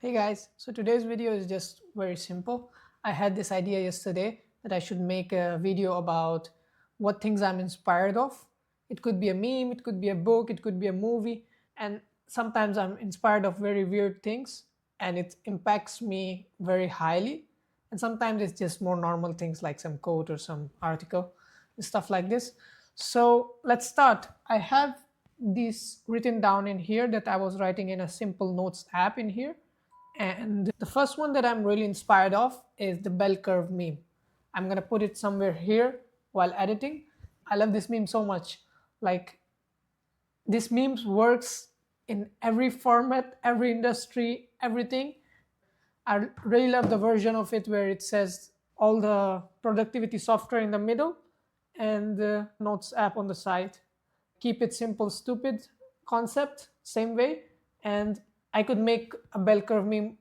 Hey guys, so today's video is just very simple. I had this idea yesterday that I should make a video about what things I'm inspired of. It could be a meme, it could be a book, it could be a movie, and sometimes I'm inspired of very weird things and it impacts me very highly. And sometimes it's just more normal things like some quote or some article, stuff like this. So let's start. I have these written down in here that I was writing in a simple notes app in here, and the first one that I'm really inspired of is the bell curve meme. I'm going to put it somewhere here while editing. I love this meme so much. Like, this meme works in every format, every industry, everything. I really love the version of it where it says all the productivity software in the middle and the notes app on the side. Keep it simple, stupid concept, same way. And I could make a bell curve meme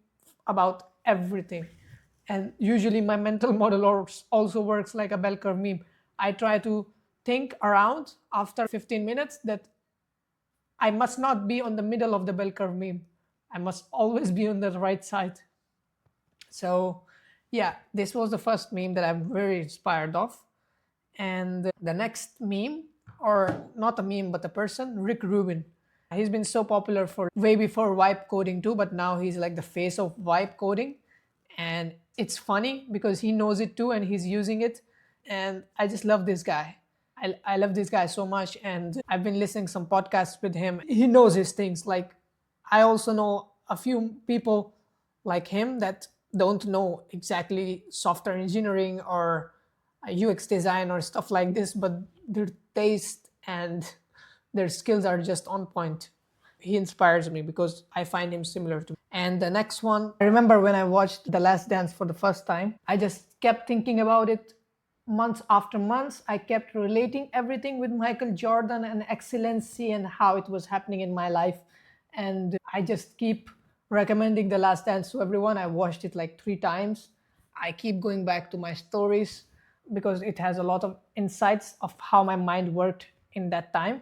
about everything. And usually my mental model also works like a bell curve meme. I try to think around after 15 minutes that I must not be on the middle of the bell curve meme. I must always be on the right side. So, yeah, this was the first meme that I'm very inspired of. And the next meme, or not a meme, but a person, Rick Rubin. He's been so popular for way before vibe coding too, but now he's like the face of vibe coding. And it's funny because he knows it too and he's using it. And I just love this guy. I love this guy so much. And I've been listening some podcasts with him. He knows his things. Like, I also know a few people like him that don't know exactly software engineering or UX design or stuff like this, but their taste and their skills are just on point. He inspires me because I find him similar to me. And the next one, I remember when I watched The Last Dance for the first time, I just kept thinking about it months after months. I kept relating everything with Michael Jordan and excellency and how it was happening in my life. And I just keep recommending The Last Dance to everyone. I watched it like 3 times. I keep going back to my stories because it has a lot of insights of how my mind worked in that time,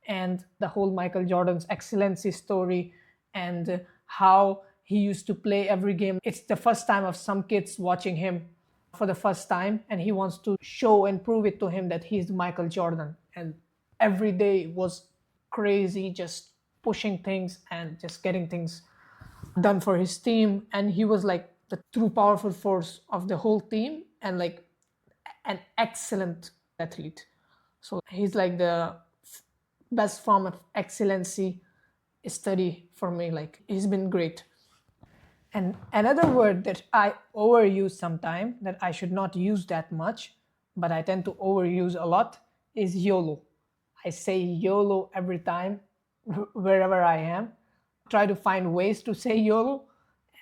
and the whole Michael Jordan's excellency story and how he used to play every game. It's the first time of some kids watching him for the first time, and he wants to show and prove it to him that he's Michael Jordan. And every day was crazy, just pushing things and just getting things done for his team. And he was like the true powerful force of the whole team and like an excellent athlete. So he's like the best form of excellency study for me. Like, he's been great. And another word that I overuse sometimes, that I should not use that much, but I tend to overuse a lot, is YOLO. I say YOLO every time, wherever I am. Try to find ways to say YOLO.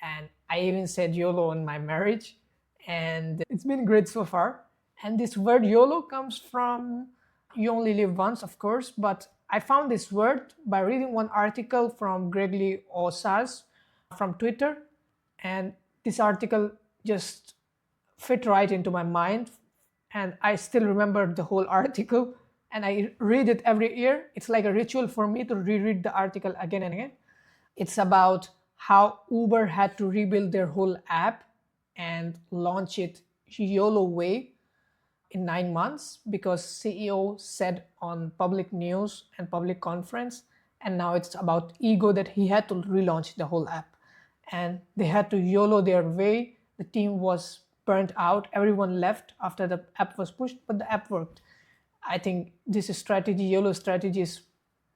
And I even said YOLO in my marriage. And it's been great so far. And this word YOLO comes from you only live once, of course, but I found this word by reading one article from Gregory Osas from Twitter. And this article just fit right into my mind. And I still remember the whole article. And I read it every year. It's like a ritual for me to reread the article again and again. It's about how Uber had to rebuild their whole app and launch it YOLO way in 9 months because CEO said on public news and public conference. And now it's about ego that he had to relaunch the whole app. And they had to YOLO their way. The team was burnt out. Everyone left after the app was pushed, but the app worked. I think this strategy, YOLO strategy, has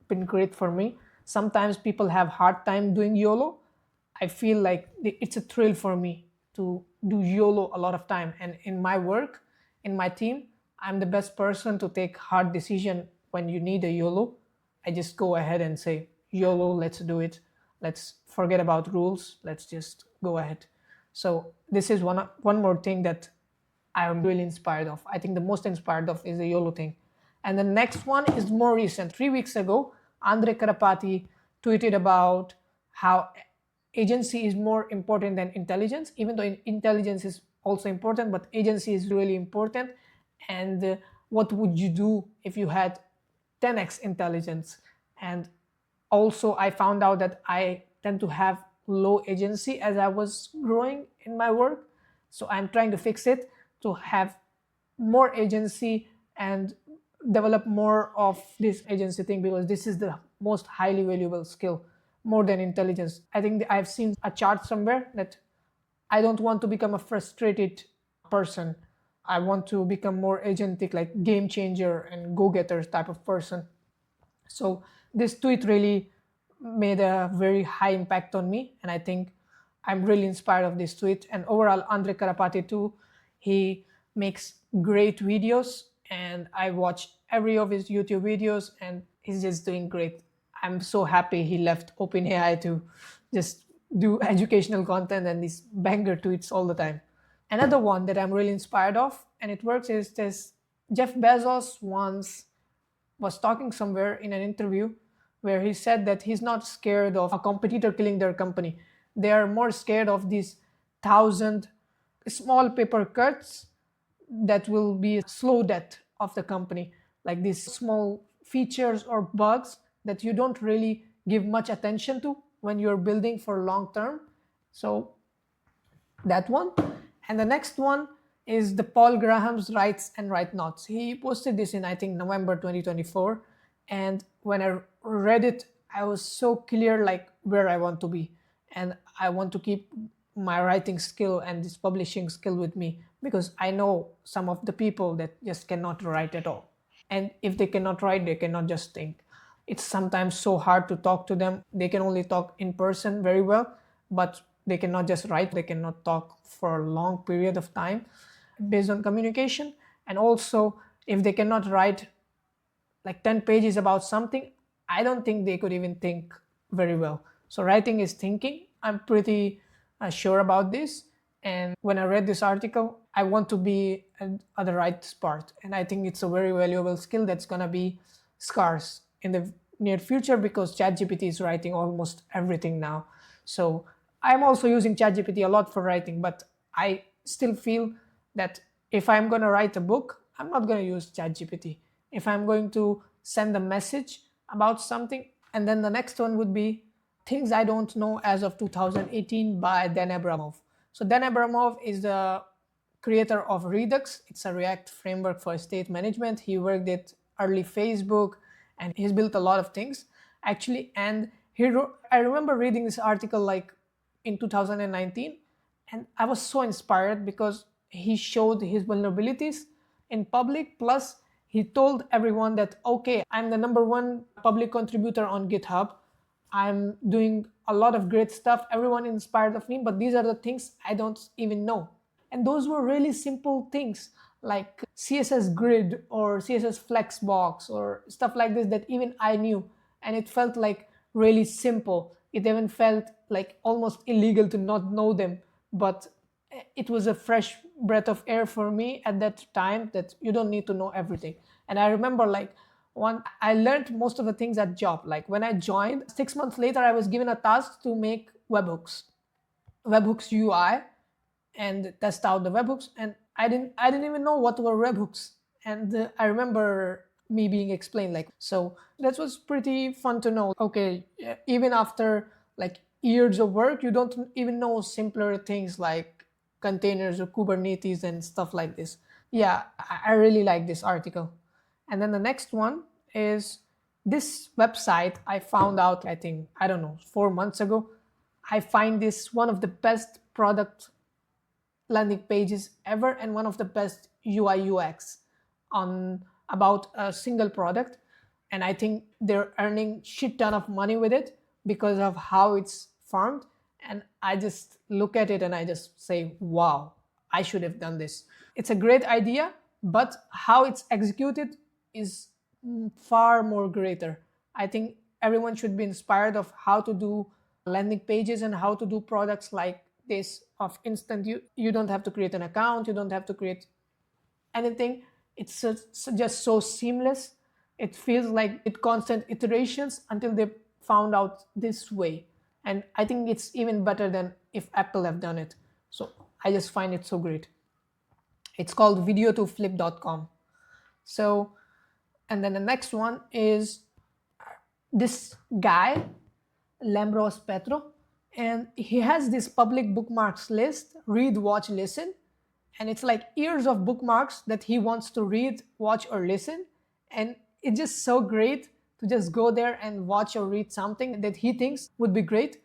been great for me. Sometimes people have hard time doing YOLO. I feel like it's a thrill for me to do YOLO a lot of time. And in my work, in my team, I'm the best person to take hard decision when you need a YOLO. I just go ahead and say, YOLO, let's do it. Let's forget about rules. Let's just go ahead. So this is one more thing that I am really inspired of. I think the most inspired of is the YOLO thing. And the next one is more recent. 3 weeks ago, Andre Karapati tweeted about how agency is more important than intelligence, even though intelligence is also important, but agency is really important. And what would you do if you had 10x intelligence? And also, I found out that I tend to have low agency as I was growing in my work. So I'm trying to fix it to have more agency and develop more of this agency thing, because this is the most highly valuable skill, more than intelligence. I think I've seen a chart somewhere that I don't want to become a frustrated person. I want to become more agentic, like game changer and go-getter type of person. So this tweet really made a very high impact on me, and I think I'm really inspired of this tweet. And overall, Andre Karapati too, he makes great videos, and I watch every of his YouTube videos, and he's just doing great. I'm so happy he left OpenAI to just do educational content and these banger tweets all the time. Another one that I'm really inspired of, and it works, is this. Jeff Bezos once was talking somewhere in an interview where he said that he's not scared of a competitor killing their company. They are more scared of these 1,000 small paper cuts that will be a slow death of the company, like these small features or bugs that you don't really give much attention to when you're building for long term. So that one. And the next one is the Paul Graham's Writes and Write Nots. He posted this in, I think, November 2024. And when I read it, I was so clear like where I want to be. And I want to keep my writing skill and this publishing skill with me, because I know some of the people that just cannot write at all. And if they cannot write, they cannot just think. It's sometimes so hard to talk to them. They can only talk in person very well, but they cannot just write. They cannot talk for a long period of time based on communication. And also, if they cannot write like 10 pages about something, I don't think they could even think very well. So writing is thinking. I'm pretty sure about this. And when I read this article, I want to be at the right part. And I think it's a very valuable skill that's going to be scarce in the near future, because ChatGPT is writing almost everything now. So I'm also using ChatGPT a lot for writing, but I still feel that if I'm going to write a book, I'm not going to use ChatGPT. If I'm going to send a message about something, and then the next one would be Things I Don't Know as of 2018 by Dan Abramov. So Dan Abramov is the creator of Redux. It's a React framework for state management. He worked at early Facebook, and he's built a lot of things actually. And I remember reading this article like in 2019, and I was so inspired because he showed his vulnerabilities in public. Plus, he told everyone that, okay, I'm the number one public contributor on GitHub. I'm doing a lot of great stuff. Everyone inspired of me, but these are the things I don't even know. And those were really simple things like CSS grid or CSS flexbox or stuff like this that even I knew. And it felt like really simple. It even felt like almost illegal to not know them. But it was a fresh breath of air for me at that time, that you don't need to know everything. And I remember like I learned most of the things at job. Like when I joined, 6 months later, I was given a task to make webhooks UI, and test out the webhooks. And I didn't even know what were webhooks. And I remember me being explained like, so that was pretty fun to know. Okay, even after like years of work, you don't even know simpler things like containers or Kubernetes and stuff like this. Yeah, I really like this article. And then the next one is this website I found out, I think, I don't know, 4 months ago. I find this one of the best product landing pages ever, and one of the best UI UX on about a single product. And I think they're earning shit ton of money with it because of how it's formed. And I just look at it and I just say, wow, I should have done this. It's a great idea, but how it's executed is far more greater. I think everyone should be inspired of how to do landing pages and how to do products like this of instant. You don't have to create an account, you don't have to create anything. It's just so seamless. It feels like it constant iterations until they found out this way. And I think it's even better than if Apple have done it. So I just find it so great. It's called video2flip.com. So, and then the next one is this guy, Lambros Petro. And he has this public bookmarks list: read, watch, listen. And it's like years of bookmarks that he wants to read, watch, or listen. And it's just so great to just go there and watch or read something that he thinks would be great.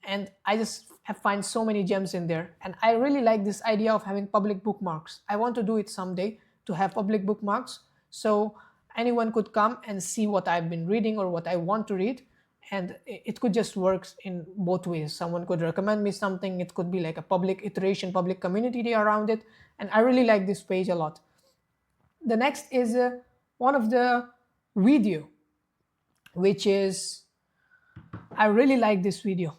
And I just have find so many gems in there. And I really like this idea of having public bookmarks. I want to do it someday, to have public bookmarks, so anyone could come and see what I've been reading or what I want to read. And it could just work in both ways. Someone could recommend me something. It could be like a public iteration, public community around it. And I really like this page a lot. The next is one of the video, which is, I really like this video,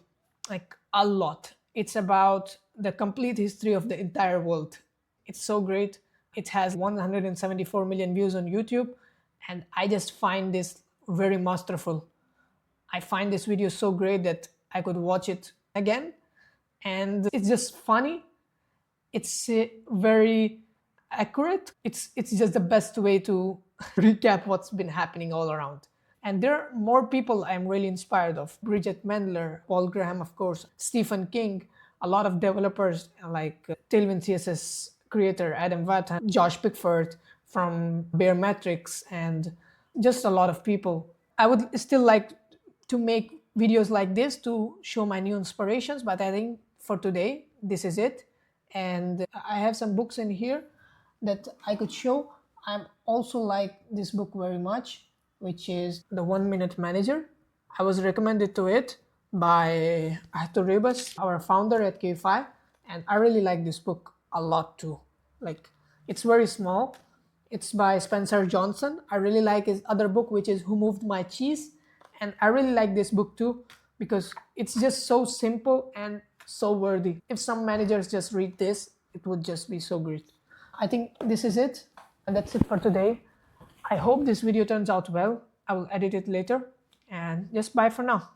like a lot. It's about the complete history of the entire world. It's so great. It has 174 million views on YouTube, and I just find this very masterful. I find this video so great that I could watch it again, and it's just funny. It's very accurate. It's just the best way to recap what's been happening all around. And there are more people I'm really inspired of: Bridget Mendler, Paul Graham, of course, Stephen King, a lot of developers like Tailwind CSS creator Adam Wathan, Josh Pickford from Baremetrics, and just a lot of people. I would still like to make videos like this to show my new inspirations, but I think for today, this is it. And I have some books in here that I could show. I also like this book very much, which is The 1 Minute Manager. I was recommended to it by Arthur Rebus, our founder at K5, and I really like this book a lot too. Like, it's very small. It's by Spencer Johnson. I really like his other book, which is Who Moved My Cheese? And I really like this book too, because it's just so simple and so worthy. If some managers just read this, it would just be so great. I think this is it. And that's it for today. I hope this video turns out well. I will edit it later. And just bye for now.